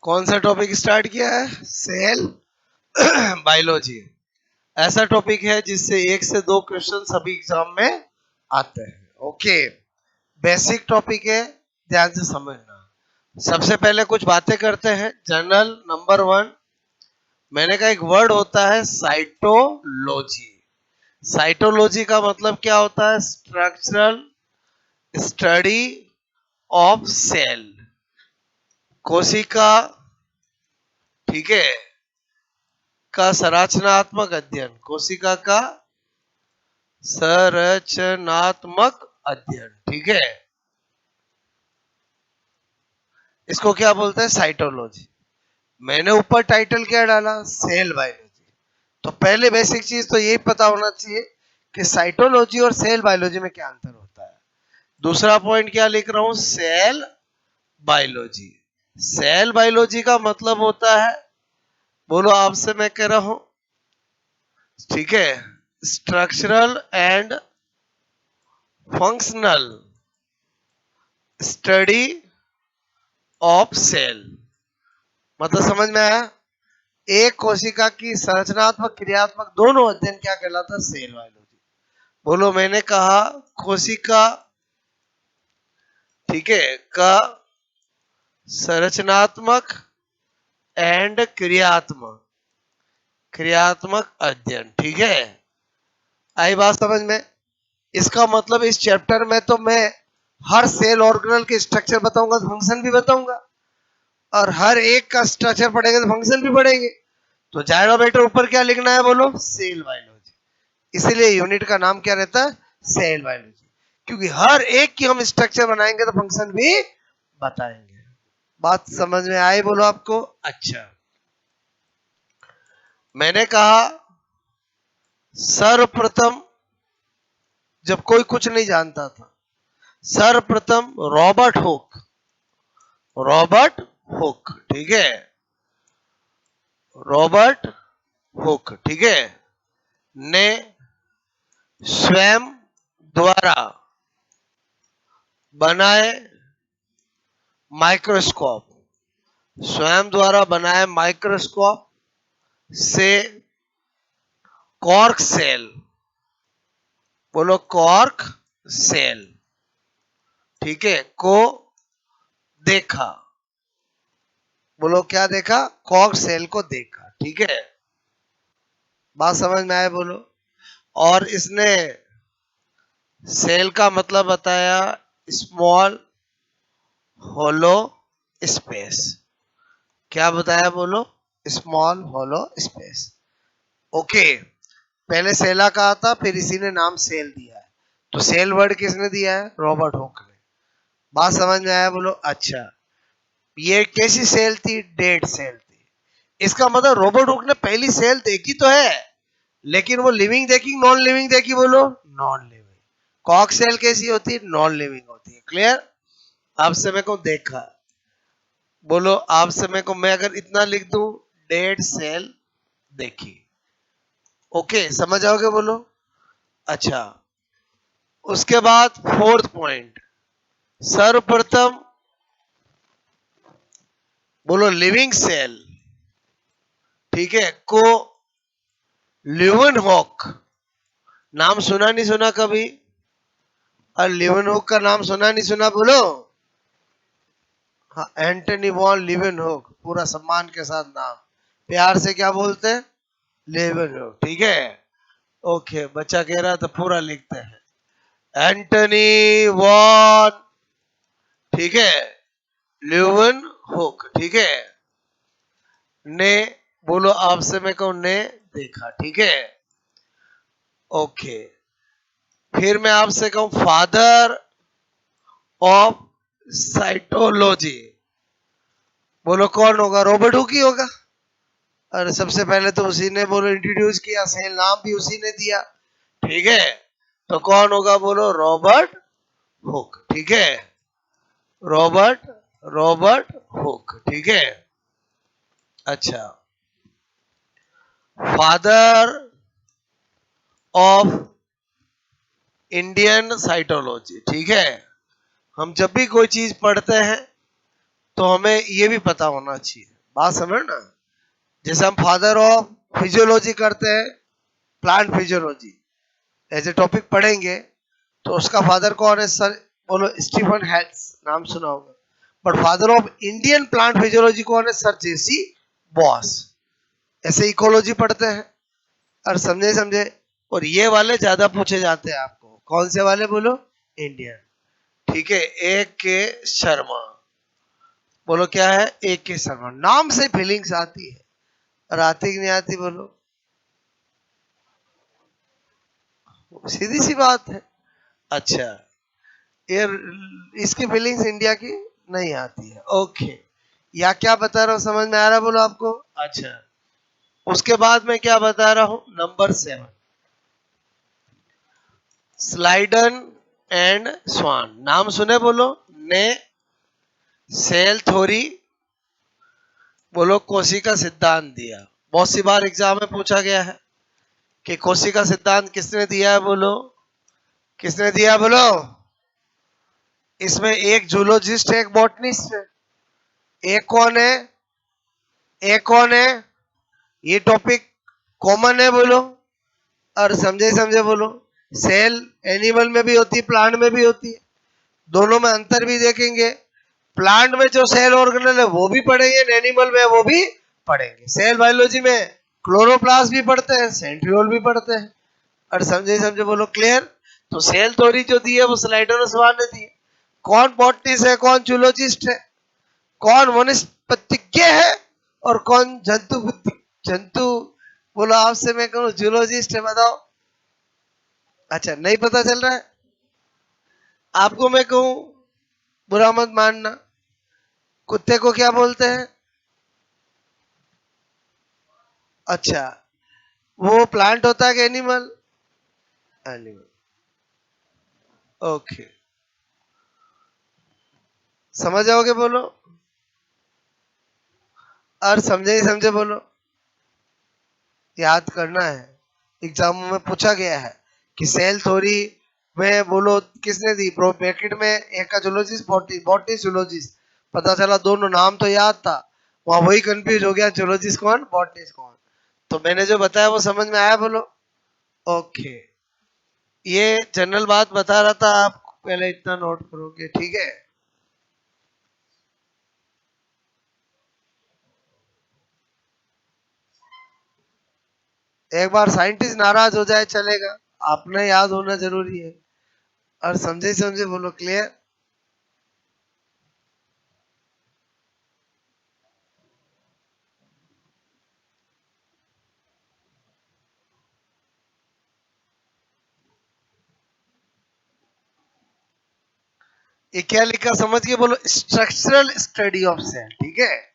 कौन सा topic start किया है? Cell biology. ऐसा टॉपिक है जिससे 1 से 2 क्वेश्चन सभी एग्जाम में आते हैं। ओके, बेसिक टॉपिक है, ध्यान से समझना। सबसे पहले कुछ बातें करते हैं। जनरल नंबर 1, मैंने कहा एक वर्ड होता है साइटोलॉजी। साइटोलॉजी का मतलब क्या होता है? स्ट्रक्चरल स्टडी ऑफ सेल, कोशिका, ठीक है, का संरचनात्मक अध्ययन। कोशिका का संरचनात्मक अध्ययन, ठीक है, इसको क्या बोलते हैं? साइटोलॉजी। मैंने ऊपर टाइटल क्या डाला? Cell biology. तो पहले बेसिक चीज तो यही पता होना चाहिए कि साइटोलॉजी और सेल बायोलॉजी में क्या अंतर होता है। दूसरा पॉइंट क्या लिख रहा हूं? Cell biology. सेल बायोलॉजी का मतलब होता है, बोलो आपसे मैं कह रहा हूं, ठीक है, structural and functional study of cell. मतलब समझ में आया? एक कोशिका की संरचनात्मक क्रियात्मक दोनों अध्ययन क्या कहलाता है? Cell biology. बोलो, मैंने कहा कोशिका, ठीक है, का संरचनात्मक एंड क्रियात्मक अध्ययन, ठीक है। आई बात समझ में? इसका मतलब इस चैप्टर में तो मैं हर सेल ऑर्गेनल के स्ट्रक्चर बताऊंगा तो फंक्शन भी बताऊंगा, और हर एक का स्ट्रक्चर पढ़ेंगे तो फंक्शन भी पढ़ेंगे। तो जाएगा बेटा, ऊपर क्या लिखना है? बोलो, सेल बायोलॉजी। इसीलिए यूनिट का नाम क्या रहता है? सेल बायोलॉजी, क्योंकि हर एक की हम स्ट्रक्चर बनाएंगे तो फंक्शन भी बताएंगे। बात समझ में आई? बोलो आपको। अच्छा, मैंने कहा सर्वप्रथम जब कोई कुछ नहीं जानता था, सर्वप्रथम रॉबर्ट हुक, ठीक है, रॉबर्ट हुक, ठीक है, ने स्वयं द्वारा बनाए माइक्रोस्कोप, स्वयं द्वारा बनाए माइक्रोस्कोप से कॉर्क सेल, बोलो कॉर्क सेल, ठीक है, को देखा। बोलो क्या देखा? कॉर्क सेल को देखा, ठीक है। बात समझ में आए? बोलो। और इसने सेल का मतलब बताया स्मॉल होलो स्पेस। क्या बताया? बोलो, स्मॉल होलो स्पेस। ओके, पहले सेला कहा था, फिर इसी ने नाम सेल दिया है। तो सेल वर्ड किसने दिया है? रॉबर्ट हुक ने। बात समझ में आया? बोलो। अच्छा, ये कैसी सेल थी? डेड सेल थी। इसका मतलब रॉबर्ट हुक ने पहली सेल देखी तो है, लेकिन वो लिविंग देखी, नॉन लिविंग देखी? बोलो, नॉन लिविंग। कॉक सेल कैसी होती है? नॉन लिविंग होती है। क्लियर? आपसे मेरे को देखा। बोलो, आपसे मेरे को, मैं अगर इतना लिख दूं, डेड सेल देखी। ओके, समझ आओगे? बोलो। अच्छा, उसके बाद फोर्थ पॉइंट, सर्वप्रथम, बोलो लिविंग सेल, ठीक है, को ल्यूवेनहॉक, नाम सुना नहीं सुना कभी? और ल्यूवेनहॉक का नाम सुना नहीं सुना? बोलो। हाँ, एंटनी वॉन ल्यूवेनहॉक, पूरा सम्मान के साथ नाम, प्यार से क्या बोलते हैं? ल्यूवेनहॉक, ठीक है। ओके, बच्चा कह रहा तो पूरा लिखते हैं, एंटनी वॉन, ठीक है, ल्यूवेनहॉक, ठीक है, ने, बोलो आपसे मैं कहूं, ने देखा, ठीक है। ओके, फिर मैं आपसे कहूं फादर ऑफ साइटोलॉजी, बोलो कौन होगा? रॉबर्ट हुक ही होगा। और सबसे पहले तो उसी ने, बोलो, इंट्रोड्यूस किया, सेल नाम भी उसी ने दिया, ठीक है। तो कौन होगा? बोलो, रॉबर्ट हुक, ठीक है, रॉबर्ट हुक, ठीक है। अच्छा, फादर ऑफ इंडियन साइटोलॉजी, ठीक है। हम जब भी कोई चीज पढ़ते हैं तो हमें ये भी पता होना चाहिए। बात समझ ना, जैसे हम फादर ऑफ फिजियोलॉजी करते हैं, प्लांट फिजियोलॉजी ऐसे टॉपिक पढ़ेंगे, तो उसका फादर कौन है सर? बोलो, स्टीफन हेल्स, नाम सुना होगा। But father of Indian plant physiology कौन है सर? जेसी बॉस। ऐसे इकोलॉजी पढ़ते हैं। और समझे समझे। और ये वाले ज्यादा पूछे जाते हैं आपको। कौन से वाले बोलो? इंडियन। ठीक है, ए के शर्मा। बोलो क्या है? ए के शर्मा। नाम से फीलिंग्स आती है। और आती कि नहीं आती बोलो? सीधी सी बात है। अच्छा, ये इसकी फीलिंग्स इंडिया की नहीं आती है। ओके, या क्या बता रहा हूँ समझ में आ रहा है बोलो आपको? अच्छा, उसके बाद मैं क्या बता रहा हूं? नंबर 7, स्लाइडन एंड स्वान। नाम सुने बोलो? ने सेल थ्योरी, बोलो कोशिका सिद्धांत दिया। बहुत सी बार एग्जाम में पूछा गया है कि कोशिका सिद्धांत किसने दिया है बोलो? किसने दिया बोलो? इसमें एक जूलॉजिस्ट है, एक बॉटनिस्ट है। एक कौन है? एक कौन है? ये टॉपिक कॉमन है बोलो। और समझे समझे बोलो। सेल एनिमल में भी होती है, प्लांट में भी होती है। दोनों में अंतर भी देखेंगे। प्लांट में जो सेल ऑर्गेनल है वो भी पढ़ेंगे, एनिमल में वो भी पढ़ेंगे। सेल बायोलॉजी में क्लोरोप्लास्ट भी पढ़ते हैं, सेंट्रियोल भी पढ़ते हैं। और समझे समझे बोलो, क्लियर? तो सेल थ्योरी जो दी है वो स्लाइडर और स्वान ने दी है। कौन बॉटनिस्ट है, कौन जूलॉजिस्ट है, कौन वनस्पतिज्ञ है, और कौन जंतु जंतु? बोलो, आपसे मैं कहूँ जूलॉजिस्ट है, बताओ। अच्छा, नहीं पता चल रहा है आपको? मैं कहूँ, बुरा मत मानना, कुत्ते को क्या बोलते हैं? अच्छा, वो प्लांट होता है कि एनिमल? एनिमल। ओके, समझ जाओगे बोलो? और समझे ही समझे बोलो? याद करना है, एग्जाम में पूछा गया है कि सेल थ्योरी में बोलो किसने दी? प्रो ब्रैकेट में एक का जूलॉजिस्ट, बॉटनिस्ट जूलॉजिस्ट। पता चला दोनों नाम तो याद था, वहां वही कंफ्यूज हो गया, जूलॉजिस्ट कौन, बॉटनिस्ट कौन। तो मैंने जो बताया वो समझ में आया बोलो? ओके, ये जनरल बात बता रहा था, आप पहले इतना नोट करोगे, ठीक है? एक बार साइंटिस्ट नाराज हो जाए चलेगा, आपने याद होना जरूरी है। और समझे समझे बोलो, क्लियर? ये क्या लिखा समझ के बोलो? स्ट्रक्चरल स्टडी ऑफ सेल, ठीक है?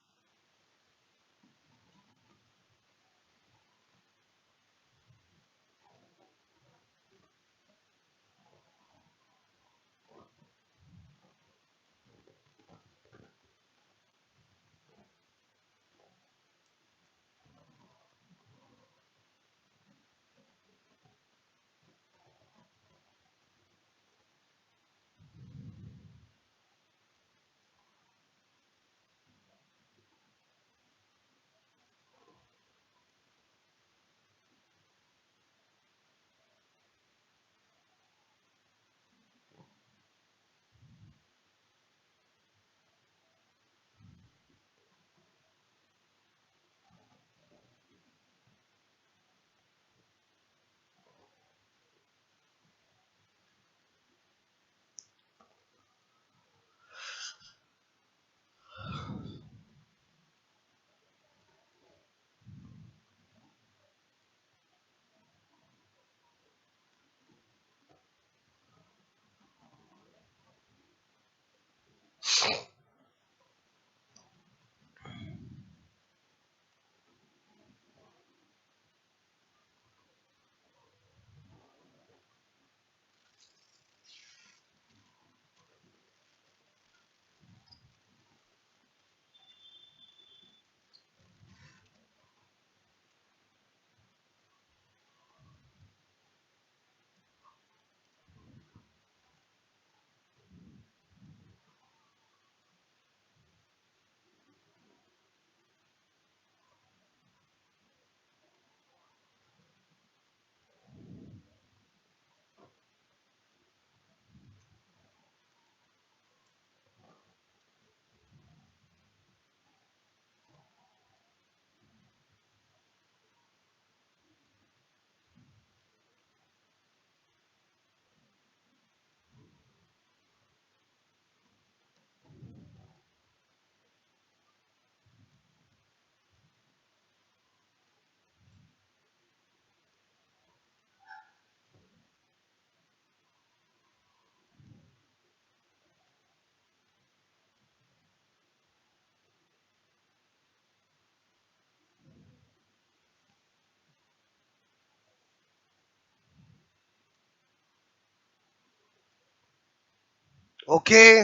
ओके,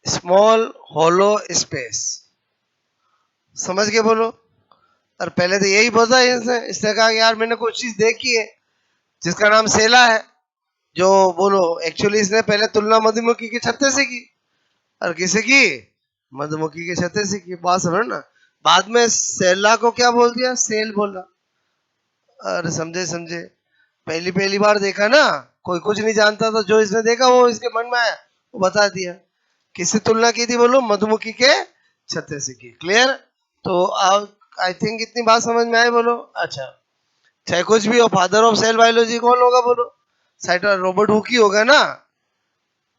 स्मॉल होलो स्पेस, समझ के बोलो। और पहले तो यही बोला इसने कहा कि यार मैंने कुछ चीज देखी है जिसका नाम सेला है, जो बोलो एक्चुअली इसने पहले तुलना मधुमक्खी के छत्ते से की। और किसे की? मधुमक्खी के छत्ते से की, बात समझ ना। बाद में सेला को क्या बोल दिया? सेल बोला। अरे समझे समझे, पहली पहली बार देखा ना, कोई कुछ नहीं जानता था, जो इसने देखा वो इसके मन में आया, वो बता दिया। किससे तुलना की थी बोलो? मधुमक्खी के छत्ते से की। क्लियर? तो अब आई थिंक इतनी बात समझ में आई बोलो। अच्छा, चाहे कुछ भी हो, फादर ऑफ सेल बायोलॉजी कौन होगा बोलो? साइटर रॉबर्ट हुक ही होगा ना।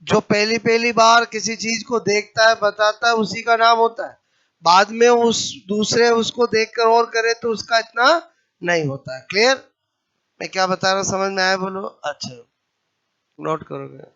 जो पहली पहली बार किसी चीज को देखता है, बताता है, उसी का नाम होता है। बाद में उस दूसरे उसको देखकर और करे तो उसका इतना नहीं होता है। क्लियर? मैं क्या बता रहा हूँ समझ में आया बोलो? अच्छा, नोट करोगे?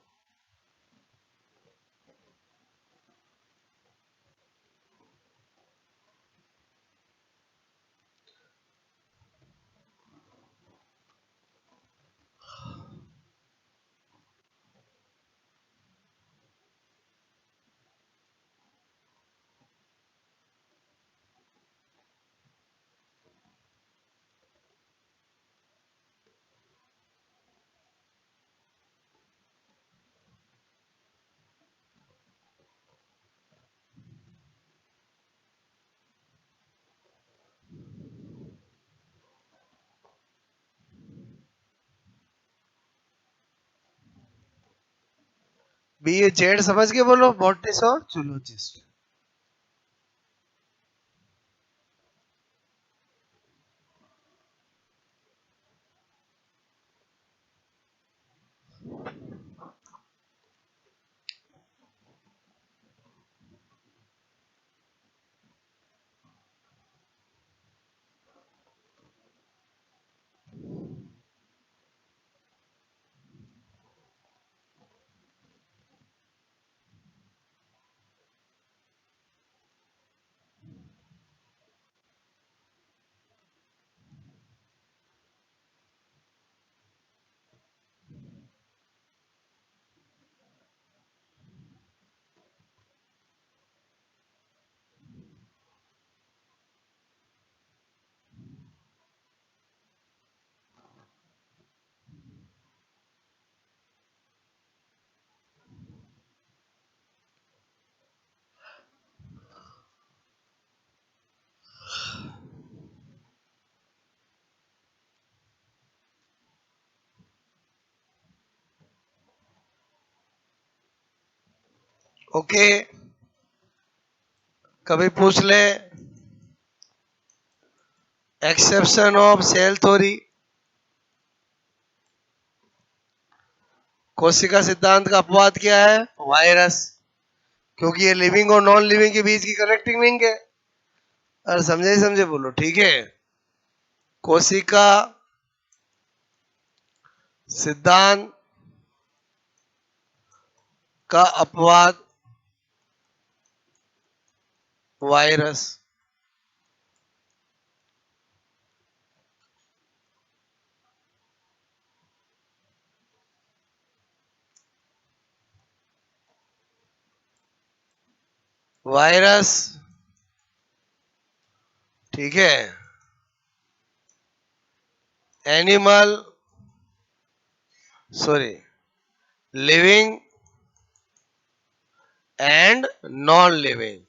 बी ए जेड समझ के बोलो, बॉटनिस्ट और जूलॉजिस्ट। ओके, कभी पूछ ले एक्सेप्शन ऑफ सेल थ्योरी, कोशिका सिद्धांत का अपवाद क्या है? वायरस, क्योंकि ये लिविंग और नॉन लिविंग के बीच की कनेक्टिंग लिंक है। और समझे समझे बोलो, ठीक है। कोशिका सिद्धांत का अपवाद वायरस। वायरस, ठीक है, animal, sorry, living and non living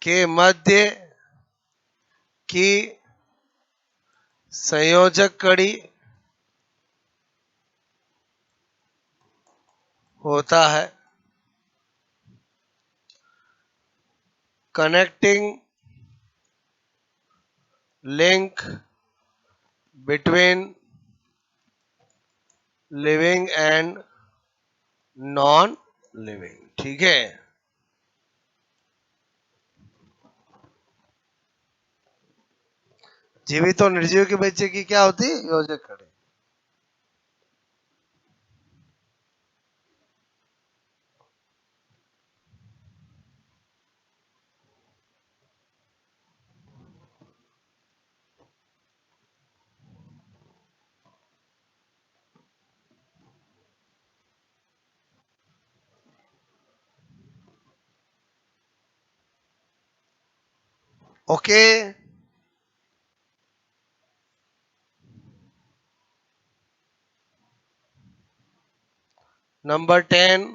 के मध्य की संयोजक कड़ी होता है। Connecting link between living and non living, ठीक है। जीवित और निर्जीव के बच्चे की क्या होती है? योजक कड़ी। ओके। नंबर 10,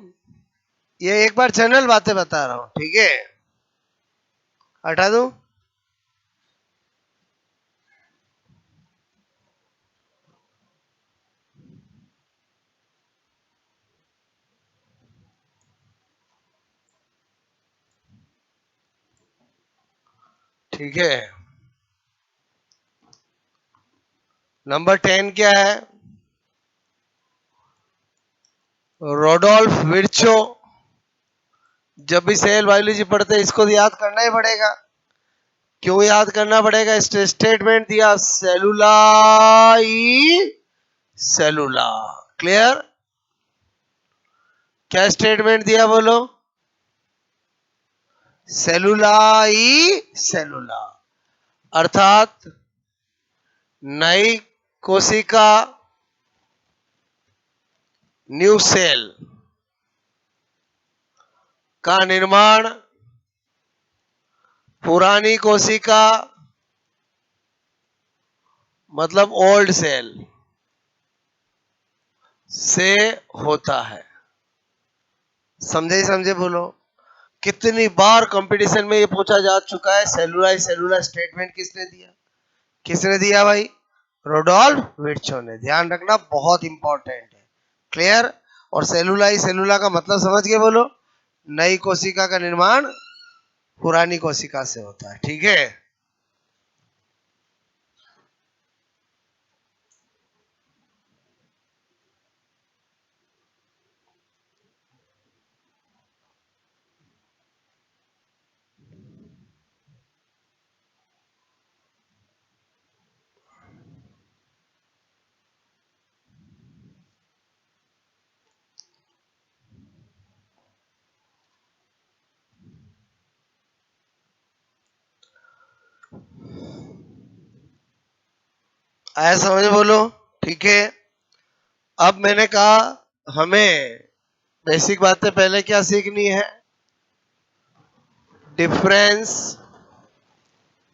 ये एक बार जनरल बातें बता रहा हूं, ठीक है? हटा दूं? ठीक है। नंबर 10 क्या है? रोडोल्फ विर्चो। जब भी सेल बायोलॉजी पढ़ते हैं इसको याद करना ही पड़ेगा। क्यों याद करना पड़ेगा? स्टेटमेंट दिया, सेलुलाई सेलुला। क्लियर? क्या स्टेटमेंट दिया बोलो? सेलुलाई सेलुला, अर्थात नई कोशिका, न्यू सेल का निर्माण पुरानी कोशिका मतलब ओल्ड सेल से होता है। समझे ही समझे बोलो। कितनी बार कंपटीशन में ये पूछा जा चुका है, सेलुलाई सेलुला स्टेटमेंट किसने दिया? किसने दिया भाई? रोडोल्फ विर्चो ने। ध्यान रखना, बहुत इंपॉर्टेंट है। क्लियर? और सेलुलाई सेलुला का मतलब समझ के बोलो? नई कोशिका का निर्माण पुरानी कोशिका से होता है। ठीक है? आया समझ बोलो? ठीक है। अब मैंने कहा हमें बेसिक बातें पहले क्या सीखनी है? Difference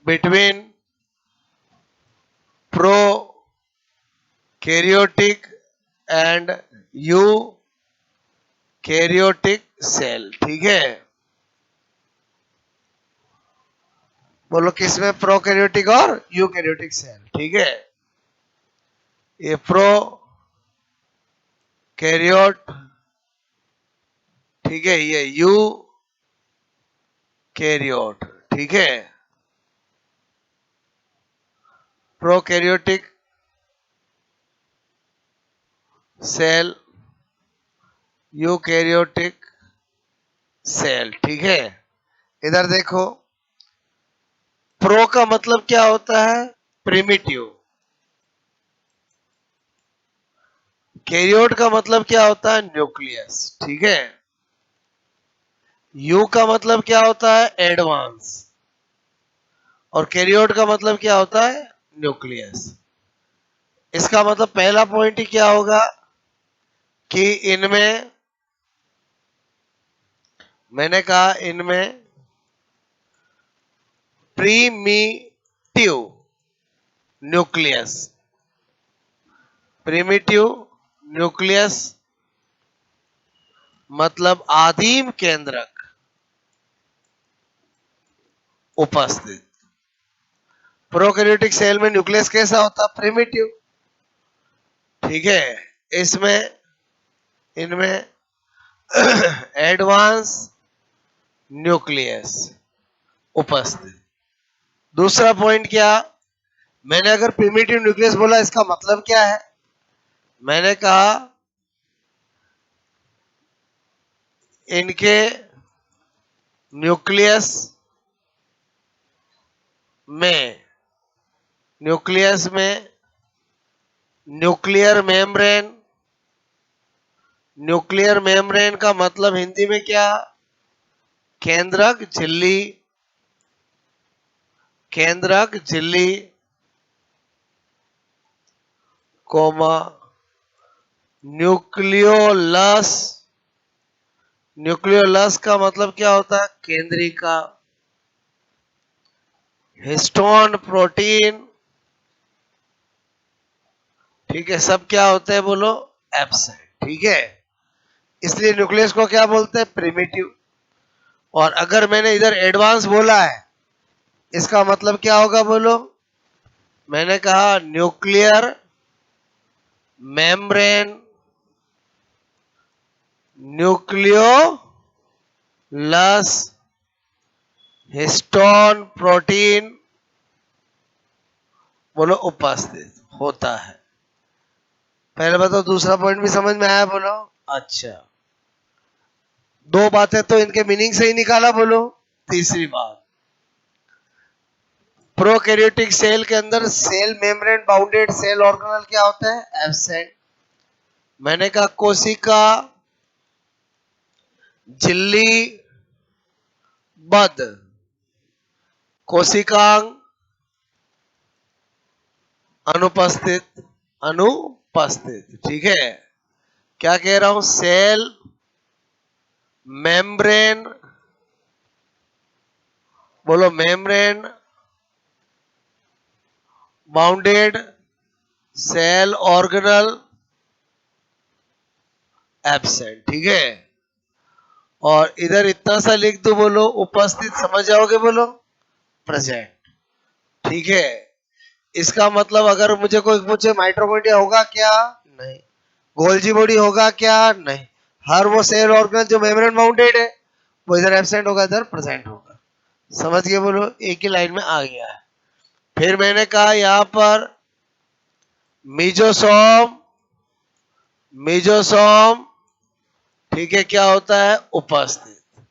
between prokaryotic and eukaryotic cell. ठीक है? बोलो किसमें? प्रोकैरियोटिक और यूकैरियोटिक सेल। ठीक है? ये प्रो कैरियोट, ठीक है, ये यू कैरियोट। ठीक है? Prokaryotic cell, eukaryotic cell. ठीक है? इधर देखो, प्रो का मतलब क्या होता है? प्रिमिटिव। कैरियोट का मतलब क्या होता है? न्यूक्लियस। ठीक है? यू का मतलब क्या होता है? एडवांस। और कैरियोट का मतलब क्या होता है? न्यूक्लियस। इसका मतलब पहला पॉइंट ही क्या होगा कि इनमें, मैंने कहा इनमें प्रीमिटिव न्यूक्लियस, प्रीमिटिव न्यूक्लियस मतलब आदिम केंद्रक उपस्थित। प्रोकैरियोटिक सेल में न्यूक्लियस कैसा होता है? प्रिमिटिव। ठीक है? इसमें, इनमें एडवांस न्यूक्लियस उपस्थित। दूसरा पॉइंट क्या? मैंने अगर प्रिमिटिव न्यूक्लियस बोला इसका मतलब क्या है? मैंने कहा इनके न्यूक्लियस में, न्यूक्लियस में न्यूक्लियर मेम्ब्रेन, न्यूक्लियर मेम्ब्रेन का मतलब हिंदी में क्या? केंद्रक झिल्ली, केंद्रक झिल्ली कोमा न्यूक्लियोलस। न्यूक्लियोलस का मतलब क्या होता है? केंद्रिका। हिस्टोन, प्रोटीन, ठीक है, सब क्या होते हैं बोलो, एब्सेंट। ठीक है, इसलिए न्यूक्लियस को क्या बोलते हैं, प्रिमिटिव। और अगर मैंने इधर एडवांस बोला है, इसका मतलब क्या होगा बोलो, मैंने कहा nuclear membrane, nucleolus, histone, protein, बोलो उपस्थित होता है। पहले बताओ, दूसरा पॉइंट भी समझ में आया बोलो। अच्छा, दो बातें तो इनके मीनिंग से ही निकाला बोलो। तीसरी बात, प्रोकैरियोटिक सेल के अंदर cell membrane bounded cell organelle क्या होता है, एब्सेंट। मैंने कहा कोशिका, झिल्ली, बद, कोशिकांग, अनुपस्थित, अनुपस्थित। ठीक है, क्या कह रहा हूं, सेल मेम्ब्रेन, बोलो membrane bounded cell organelle absent. ठीक है, और इधर इतना सा लिख दो बोलो, उपस्थित समझ जाओगे बोलो, प्रेजेंट। ठीक है, इसका मतलब अगर मुझे कोई पूछे माइटोकॉन्ड्रिया होगा क्या, नहीं। गोल्जी बॉडी होगा क्या, नहीं। हर वो सेल ऑर्गन जो मेम्ब्रेन बाउंडेड है वो इधर एब्सेंट होगा, इधर प्रेजेंट होगा। समझ गए बोलो, एक ही लाइन में आ गया है। फिर मैंने कहा यहां पर मीजोसोम, मीजोसोम, ठीक है, क्या होता है, उपस्थित।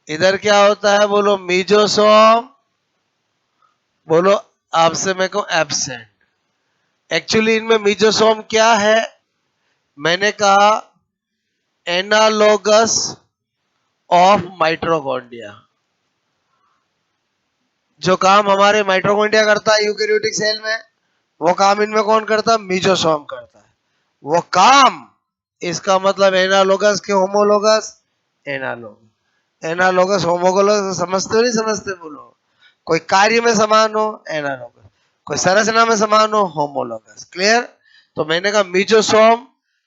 इधर क्या होता है बोलो, मीजोसोम, बोलो आपसे मैं कहूं एब्सेंट। एक्चुअली इनमें मीजोसोम क्या है, मैंने कहा एनालोगस ऑफ माइटोकॉन्ड्रिया। जो काम हमारे माइटोकॉन्ड्रिया करता है यूकेरियोटिक सेल में, वो काम इनमें कौन करता है, मीजोसोम करता है। वो काम, इसका मतलब एनालोगस के होमोलोगस, एनालोगस, एनालोगस होमोलोगस, समझते हो नहीं समझते बोलो। कोई कार्य में समान हो, एनालोगस, कोई संरचना में समान हो, होमोलोगस। क्लियर। तो मैंने कहा मीजोसोम,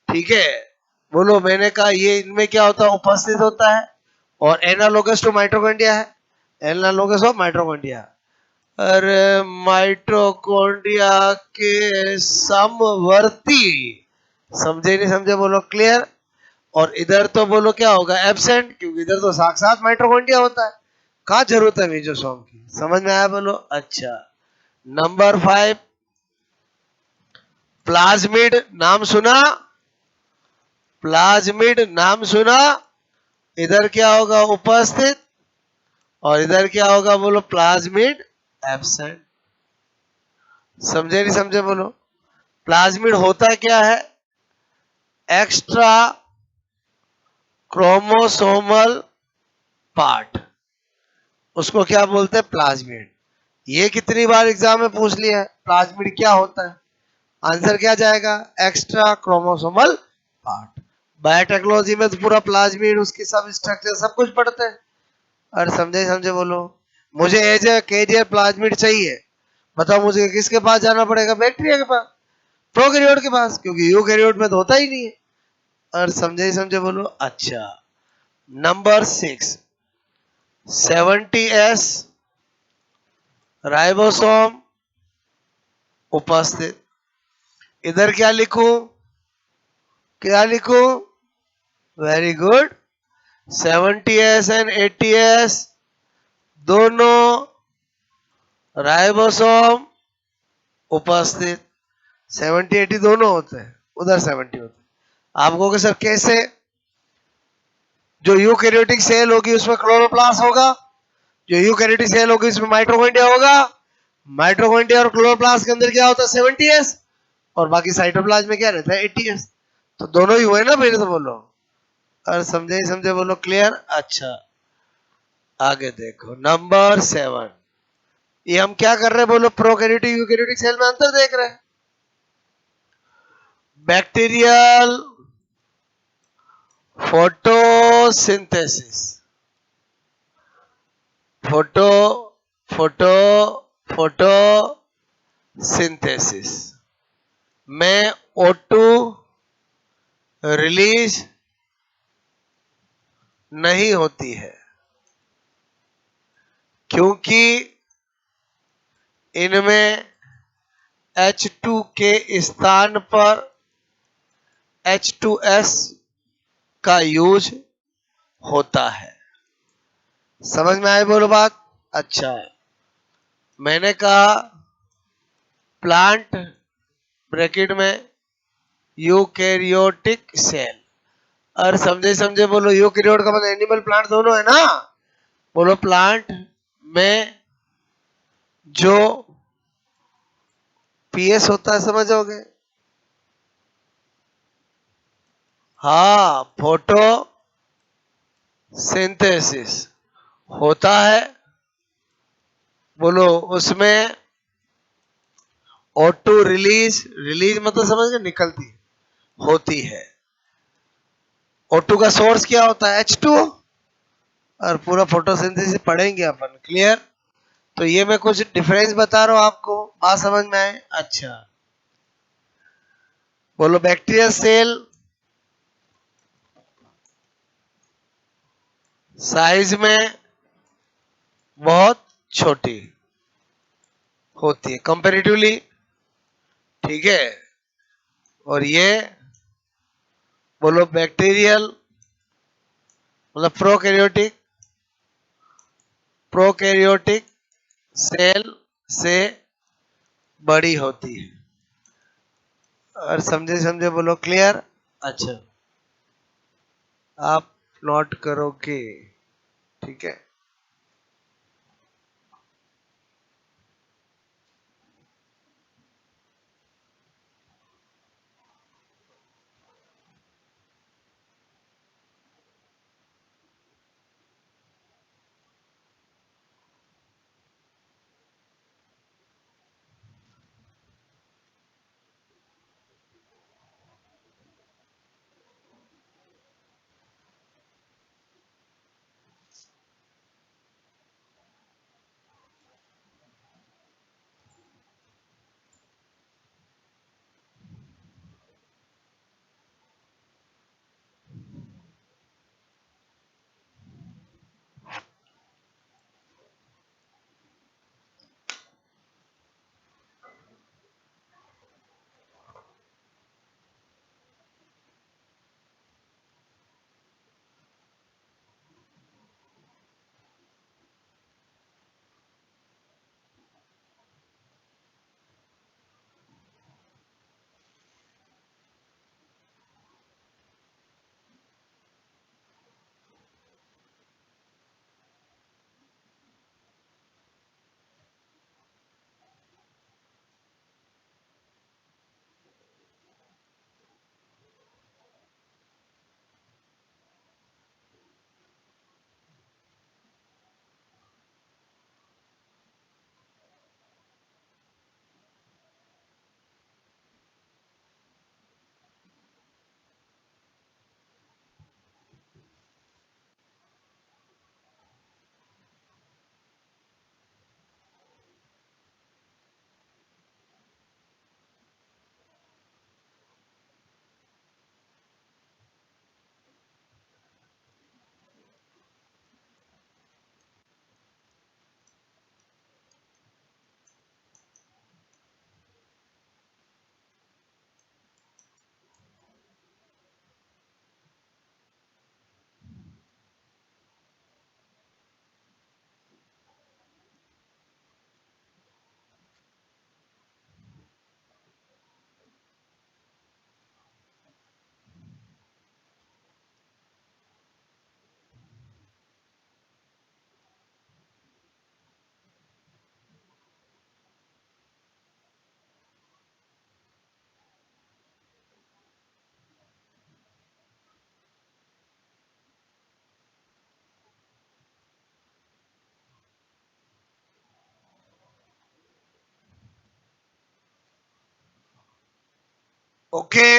ठीक है, बोलो मैंने कहा ये इनमें क्या होता है, उपस्थित होता है। और एनालोगस टू माइटोकॉन्ड्रिया है, एनालोगस ऑफ माइटोकॉन्ड्रिया। अरे माइटोकॉन्ड्रिया के समवर्ती, समझे नहीं समझे बोलो, क्लियर। और इधर तो बोलो क्या होगा, एब्सेंट, क्योंकि इधर तो साक्षात माइटोकॉन्ड्रिया होता है। कहाँ जरूरत है मीजोसोम की, समझ में आया बोलो। अच्छा, नंबर 5, प्लाज्मिड, नाम सुना, प्लाज्मिड नाम सुना। इधर क्या होगा, उपस्थित, और इधर क्या होगा बोलो, प्लाज्मिड एब्सेंट। समझे नहीं समझे बोलो। प्लाज्मिड होता क्या है, एक्स्ट्रा क्रोमोसोमल पार्ट, उसको क्या बोलते हैं, प्लाज्मिड। ये कितनी बार एग्जाम में पूछ लिया है, प्लाज्मिड क्या होता है। आंसर क्या जाएगा, एक्स्ट्रा क्रोमोसोमल पार्ट। बायोटेक्नोलॉजी में तो पूरा प्लाज्मिड, उसकी सब स्ट्रक्चर सब कुछ पढ़ते हैं। और समझे समझे बोलो। मुझे एज ए कैरियर प्लाज्मिड चाहिए, बताओ मुझे किसके पास जाना पड़ेगा, बैक्टीरिया के पास, प्रोकैरियोट के पास, क्योंकि यूकैरियोट में तो होता ही नहीं है। और समझे समझे बोलो। अच्छा, नंबर 6, 70S राइबोसोम उपस्थित। इधर क्या लिखूं, क्या लिखूं, very good, 70S and 80S दोनों राइबोसोम उपस्थित। 70-80 दोनों होते हैं, उधर 70 होते हैं। आपको कि सर कैसे, जो यूकैरियोटिक सेल होगी उसमें क्लोरोप्लास्ट होगा, जो यूकैरियोटिक सेल होगी उसमें माइटोकॉन्ड्रिया होगा। माइटोकॉन्ड्रिया और क्लोरोप्लास्ट के अंदर क्या होता है, 70S, और बाकी साइटोप्लाज्म में क्या रहता है, 80S। तो दोनों ही हुए ना, फिर से बोलो। और समझे समझे बोलो, क्लियर। अच्छा, आगे देखो, नंबर 7, ये हम क्या कर रहे हैं बोलो, प्रोकैरियोटिक यूकैरियोटिक सेल में अंतर देख रहे हैं। Bacterial photosynthesis, photo photo photo synthesis में O2 रिलीज नहीं होती है क्योंकि इनमें H2 के स्थान पर H2S का यूज होता है। समझ में आई बोलो बात? अच्छा, मैंने कहा प्लांट ब्रैकेट में यूकैरियोटिक सेल, और समझे समझे बोलो, यूकैरियोट का मतलब एनिमल प्लांट दोनों है ना। बोलो प्लांट में जो पीएस होता है समझोगे? हाँ, फोटो सिंथेसिस होता है। बोलो उसमें O2 रिलीज, रिलीज मतलब समझ गए, निकलती होती है। O2 का सोर्स क्या होता है? H2O। और पूरा फोटोसिंथेसिस पढ़ेंगे अपन, क्लियर? तो ये मैं कुछ डिफरेंस बता रहा हूं आपको, बात समझ में आए? अच्छा, बोलो बैक्टीरियल सेल साइज में बहुत छोटी होती है कंपेरेटिवली, ठीक है। और ये बोलो बैक्टीरियल मतलब प्रोकैरियोटिक सेल से बड़ी होती है। और समझे समझे बोलो क्लियर? अच्छा, आप नोट करोगे, ठीक है। ओके,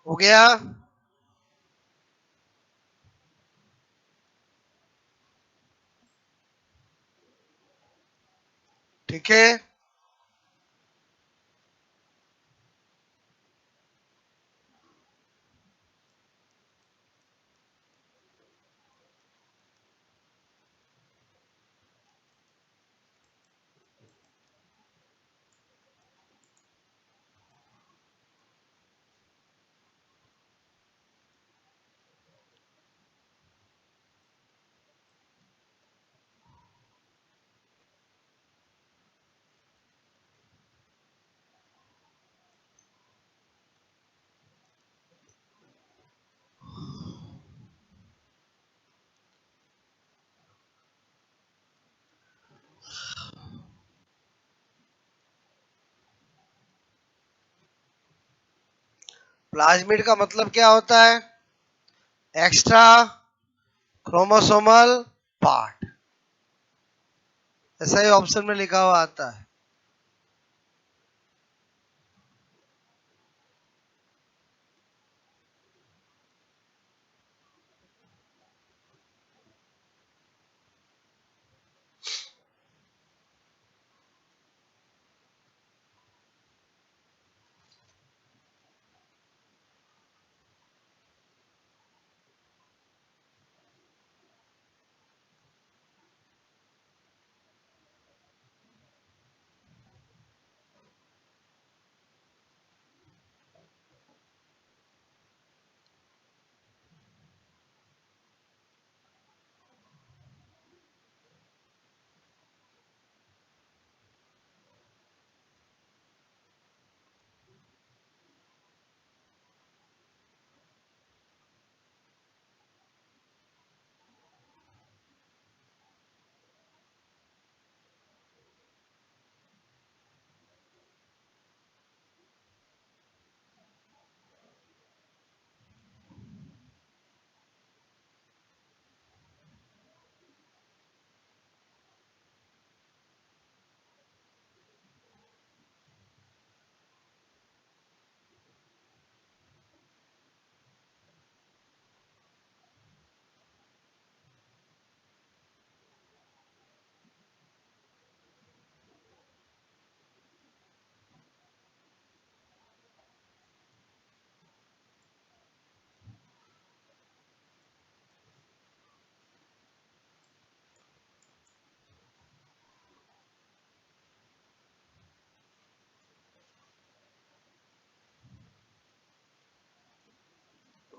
हो गया? ठीक है। प्लाज्मिड का मतलब क्या होता है? एक्स्ट्रा क्रोमोसोमल पार्ट, ऐसा ही ऑप्शन में लिखा हुआ आता है।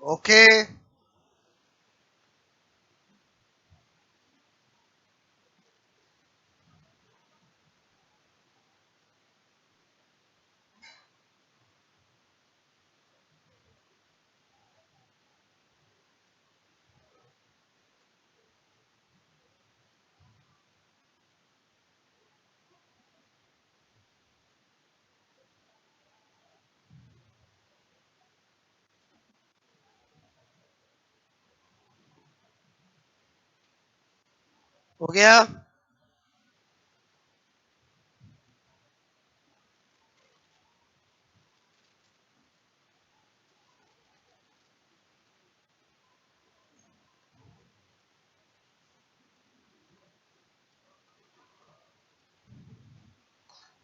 ओके। हो गया?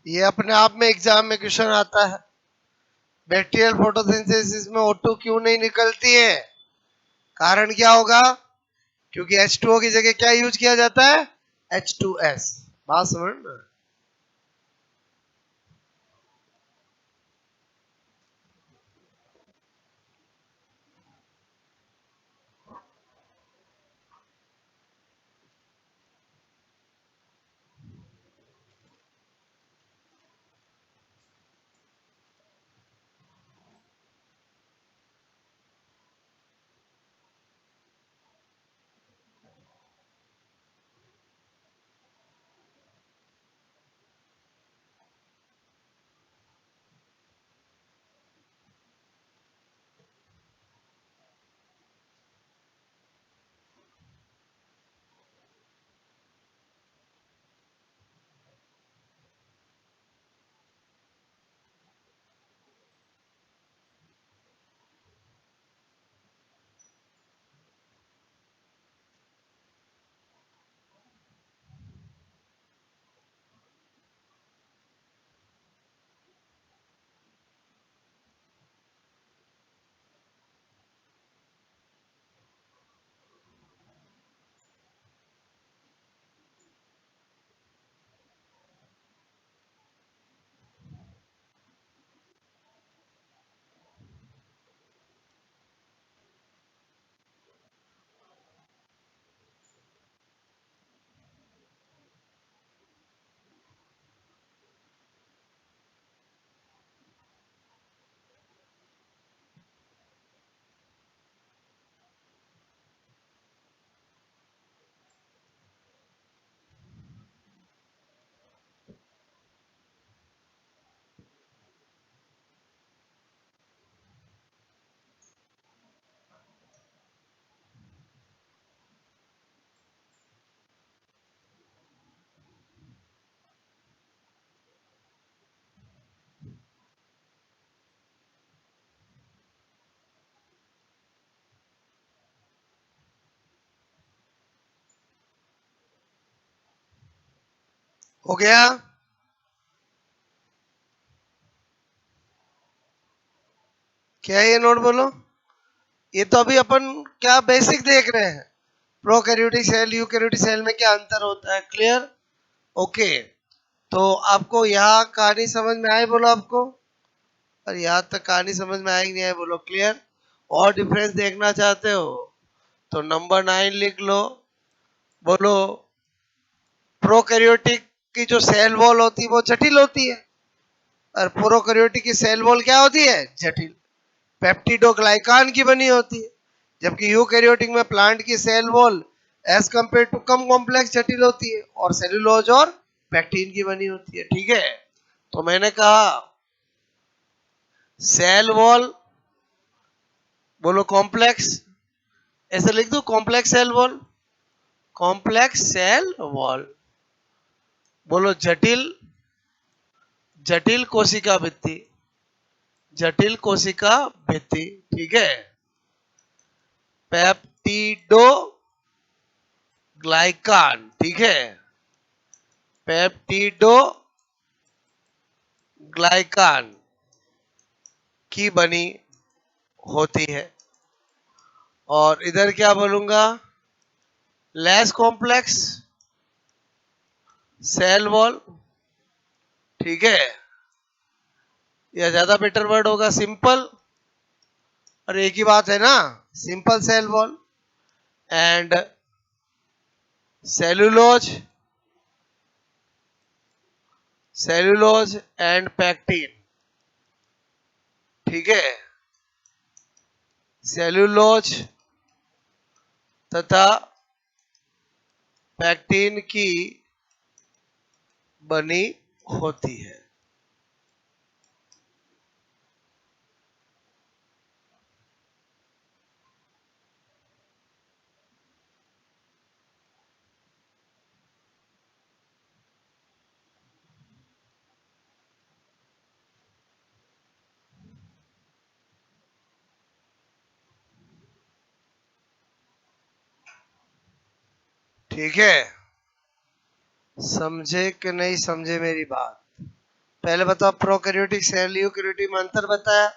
ये अपने आप में एग्जाम में क्वेश्चन आता है। बैक्टीरियल फोटोसिंथेसिस में O2 क्यों नहीं निकलती है? कारण क्या होगा? क्योंकि H2O की जगह क्या यूज किया जाता है? H2S। बात समझ ना? हो गया? क्या है ये नोट बोलो? ये तो अभी अपन क्या बेसिक देख रहे हैं, प्रोकैरियोटिक सेल यूकैरियोटिक सेल में क्या अंतर होता है। क्लियर? ओके। तो आपको यहाँ कहानी समझ में आई बोलो आपको? और यहाँ तक कहानी समझ में आई नहीं आई बोलो? क्लियर? और डिफरेंस देखना चाहते हो तो नंबर 9 लिख लो। बोलो प्रोकैरियोटिक की जो सेल वॉल होती है वो जटिल होती है, और प्रोकैरियोटिक की सेल वॉल क्या होती है? जटिल, पेप्टिडोग्लाइकान की बनी होती है। जबकि यूकैरियोटिक में प्लांट की cell wall as compare to कम कॉम्प्लेक्स जटिल होती है और सेलुलोज और पैक्टिन की बनी होती है। ठीक है? तो मैंने कहा सेल वॉल बोलो कॉम्प्लेक्स, ऐसे लिख दो complex cell wall, complex cell wall. बोलो जटिल, जटिल कोशिका भित्ति, जटिल कोशिका भित्ति। ठीक है? पेप्टिडो ग्लाइकान, ठीक है, पेप्टिडो ग्लाइकान की बनी होती है। और इधर क्या बोलूंगा? Less complex cell wall. ठीक है? या ज्यादा बेटर वर्ड होगा सिंपल, और एक ही बात है ना, simple cell wall and cellulose, cellulose and pectin. ठीक है? सेलुलोज तथा पैक्टिन की बनी होती है। ठीक है? समझे कि नहीं समझे मेरी बात? पहले बताओ प्रोकैरियोटिक सेल यूकैरियोटिक में अंतर बताया।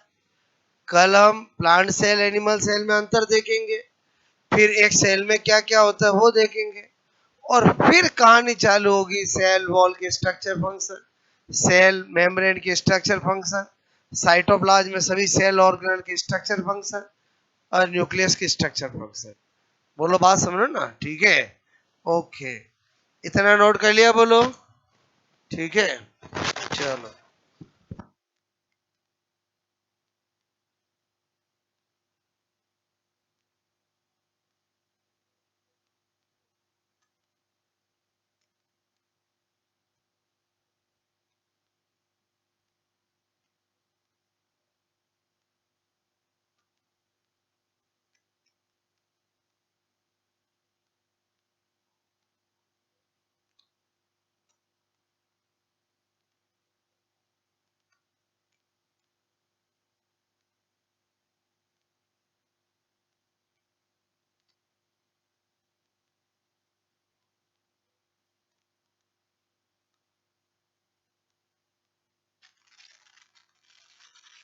कल हम प्लांट सेल एनिमल सेल में अंतर देखेंगे, फिर एक सेल में क्या क्या होता है वो देखेंगे, और फिर कहानी चालू होगी सेल वॉल के स्ट्रक्चर फंक्शन, सेल मेम्ब्रेन की स्ट्रक्चर फंक्शन, साइटोप्लाज्म में सभी सेल ऑर्गेनल की स्ट्रक्चर फंक्शन, और न्यूक्लियस की स्ट्रक्चर फंक्शन। बोलो बात समझो ना? ठीक है? ओके, इतना नोट कर लिया बोलो? ठीक है, चलो।